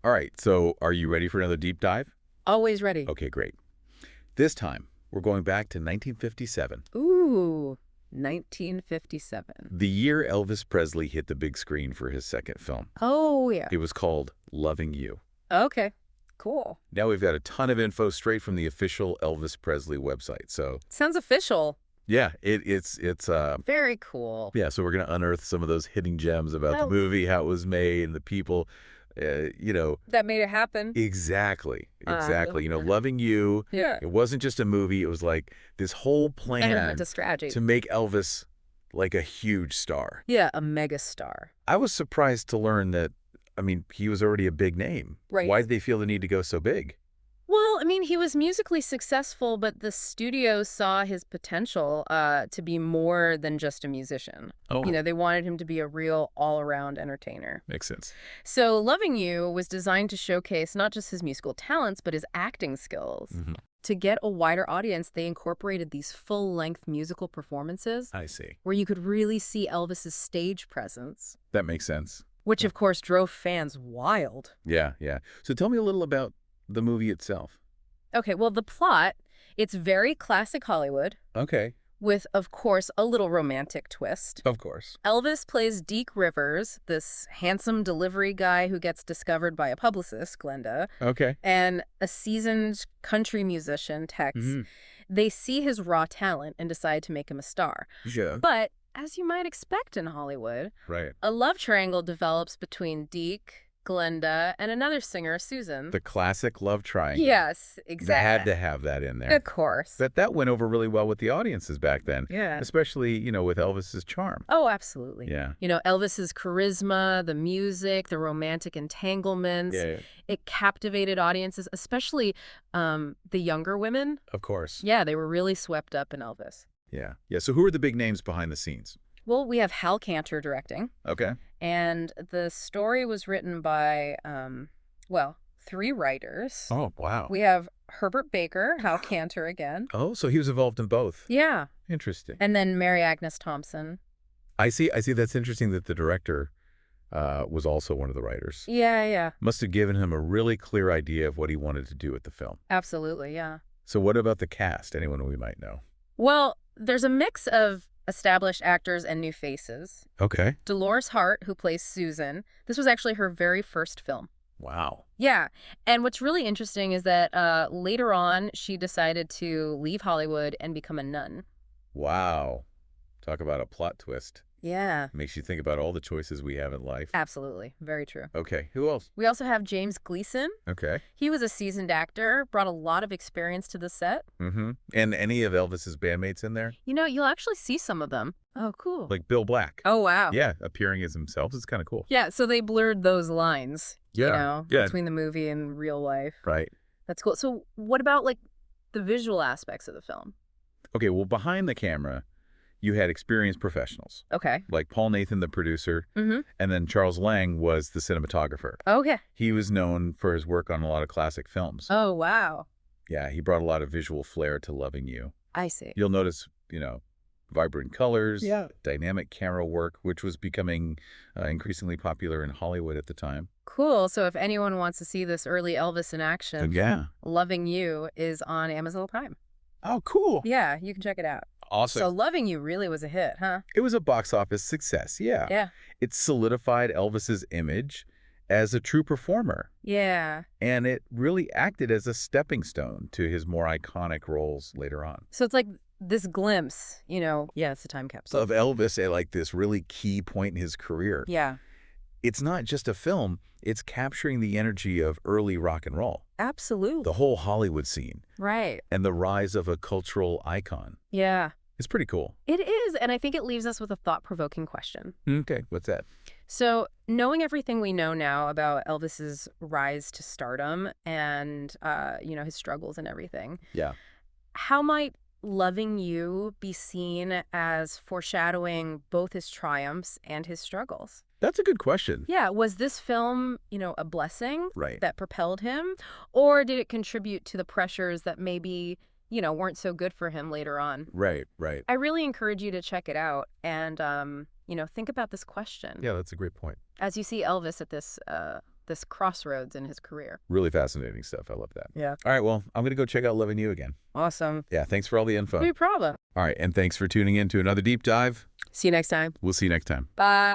All right, so are you ready for another deep dive? Always ready. Okay, great. This time, we're going back to 1957, Ooh, 1957. the year Elvis Presley hit the big screen for his second film. Oh, yeah. It was called Loving You. Okay, cool. Now we've got a ton of info straight from the official Elvis Presley website. So, Sounds official. yeah, it's Very cool. yeah, so we're going to unearth some of those hidden gems about the Oh. movie, how it was made, and the people, That made it happen. exactly. Uh, Loving You. Yeah. It wasn't just a movie. It was like this whole plan It's a strategy. to make Elvis like a huge star. Yeah, a mega star. I was surprised to learn that, he was already a big name. Right. Why did they feel the need to go so big? Well, I mean, he was musically successful, but the studio saw his potential to be more than just a musician. Oh. They wanted him to be a real all-around entertainer. Makes sense. So Loving You was designed to showcase not just his musical talents, but his acting skills. Mm-hmm. To get a wider audience, they incorporated these full-length musical performances I see. where you could really see Elvis's stage presence, That makes sense. which, of course, drove fans wild. Yeah, yeah. So tell me a little about the movie itself. Okay, well, the plot, it's very classic Hollywood, Okay. with, of course, a little romantic twist. Of course. Elvis plays Deke Rivers, this handsome delivery guy who gets discovered by a publicist, Glenda, Okay. and a seasoned country musician, Tex. Mm-hmm. They see his raw talent and decide to make him a star. Yeah. But, as you might expect in Hollywood, Right. a love triangle develops between Deke, Glenda, and another singer, Susan. The classic love triangle. Yes, They exactly. had to have that in there. Of course. But that went over really well with the audiences back then. Yeah. Especially, with Elvis's charm. Oh, absolutely. Yeah. Elvis's charisma, the music, the romantic entanglements, Yeah, it captivated audiences, especially the younger women. of course. Yeah, they were really swept up in Elvis. Yeah. Yeah. So who are the big names behind the scenes? Well, we have Hal Cantor directing, Okay. and the story was written by, 3 writers. Oh, wow. We have Herbert Baker, Hal Cantor again. Oh, so he was involved in both. Yeah. Interesting. And then Mary Agnes Thompson. I see. That's interesting that the director was also one of the writers. Yeah. Must have given him a really clear idea of what he wanted to do with the film. Absolutely, yeah. So what about the cast? Anyone we might know? Well, there's a mix of established actors and new faces. Okay. Dolores Hart, who plays Susan, this was actually her very first film. Wow. Yeah. And what's really interesting is that later on, she decided to leave Hollywood and become a nun. Wow. Talk about a plot twist. Yeah. Makes you think about all the choices we have in life. Absolutely. Very true. Okay. Who else? We also have James Gleason. Okay. He was a seasoned actor, brought a lot of experience to the set. Mm-hmm. And any of Elvis's bandmates in there? You'll actually see some of them. Oh, cool. Like Bill Black. Oh, wow. Yeah, appearing as himself. It's kind of cool. Yeah, so they blurred those lines, Yeah. between the movie and real life. Right. That's cool. So what about, the visual aspects of the film? Okay, well, behind the camera, you had experienced professionals, Okay. like Paul Nathan, the producer, Mm-hmm. and then Charles Lang was the cinematographer. Okay. He was known for his work on a lot of classic films. Oh, wow. Yeah, he brought a lot of visual flair to Loving You. I see. You'll notice, vibrant colors, Yeah. dynamic camera work, which was becoming increasingly popular in Hollywood at the time. Cool. So if anyone wants to see this early Elvis in action, Yeah. Loving You is on Amazon Prime. Oh, cool. Yeah, you can check it out. Awesome. So Loving You really was a hit, huh? It was a box office success, yeah. Yeah. It solidified Elvis's image as a true performer, Yeah. and it really acted as a stepping stone to his more iconic roles later on. So it's like this glimpse, yeah, it's a time capsule. Of Elvis at like this really key point in his career. Yeah. It's not just a film, it's capturing the energy of early rock and roll, Absolutely. the whole Hollywood scene, Right. and the rise of a cultural icon. Yeah. It's pretty cool. It is, and I think it leaves us with a thought-provoking question. Okay, what's that? So, knowing everything we know now about Elvis's rise to stardom and, his struggles and everything, Yeah. how might Loving You be seen as foreshadowing both his triumphs and his struggles? That's a good question. Yeah, was this film, a blessing Right. that propelled him, or did it contribute to the pressures that maybe, weren't so good for him later on? Right. I really encourage you to check it out and, think about this question. Yeah, that's a great point. As you see Elvis at this this crossroads in his career. Really fascinating stuff. I love that. Yeah. All right, well, I'm going to go check out Loving You again. Awesome. Yeah, thanks for all the info. No problem. All right, and thanks for tuning in to another deep dive. See you next time. We'll see you next time. Bye.